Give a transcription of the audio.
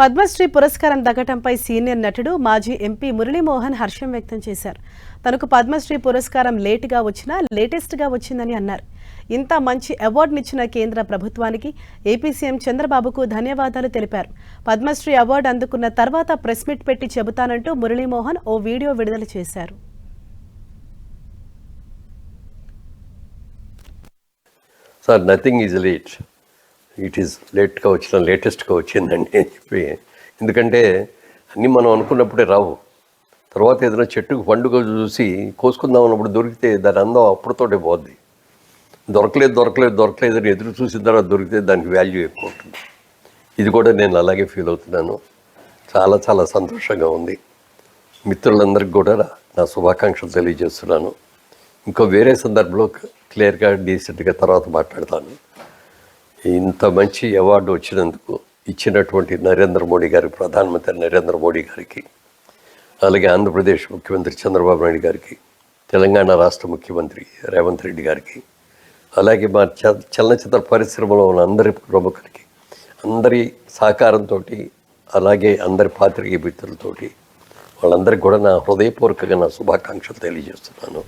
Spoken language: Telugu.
పద్మశ్రీ పురస్కారం దక్కడంపై సీనియర్ నటుడు మాజీ ఎంపీ మురళీమోహన్ హర్షం వ్యక్తం చేశారు. తనకు పద్మశ్రీ పురస్కారం లేటుగా వచ్చినా లేటెస్ట్గా వచ్చిందని అన్నారు. ఇంత మంచి అవార్డునిచ్చిన కేంద్ర ప్రభుత్వానికి ఏపీ సీఎం చంద్రబాబుకు ధన్యవాదాలు తెలిపారు. పద్మశ్రీ అవార్డు అందుకున్న తర్వాత ప్రెస్ మీట్ పెట్టి చెబుతానంటూ మురళీమోహన్ ఓ వీడియో విడుదల చేశారు. Sir, nothing is late. It is లేట్గా వచ్చిన లేటెస్ట్గా వచ్చిందండి అని చెప్పి, ఎందుకంటే అన్నీ మనం అనుకున్నప్పుడే రావు. తర్వాత ఏదైనా చెట్టుకు పండుగ చూసి కోసుకుందాం అన్నప్పుడు దొరికితే దాని అందం అప్పుడుతోటే పోద్ది. దొరకలేదు అని ఎదురు చూసిన తర్వాత దొరికితే దానికి వాల్యూ ఎక్కువ ఉంటుంది. ఇది కూడా నేను అలాగే ఫీల్ అవుతున్నాను. చాలా చాలా సంతోషంగా ఉంది. మిత్రులందరికీ కూడా నా శుభాకాంక్షలు తెలియజేస్తున్నాను. ఇంకో వేరే సందర్భంలో క్లియర్గా డీసెంట్గా తర్వాత మాట్లాడతాను. ఇంత మంచి అవార్డు వచ్చినందుకు ఇచ్చినటువంటి నరేంద్ర మోడీ గారికి, ప్రధానమంత్రి నరేంద్ర మోడీ గారికి, అలాగే ఆంధ్రప్రదేశ్ ముఖ్యమంత్రి చంద్రబాబు నాయుడు గారికి, తెలంగాణ రాష్ట్ర ముఖ్యమంత్రి రేవంత్ రెడ్డి గారికి, అలాగే మా చలనచిత్ర పరిశ్రమలో ఉన్న అందరి ప్రముఖులకి, అందరి సహకారంతో, అలాగే అందరి పాత్రికేయ మిత్రులతోటి వాళ్ళందరికీ కూడా నా హృదయపూర్వకంగా నా శుభాకాంక్షలు తెలియజేస్తున్నాను.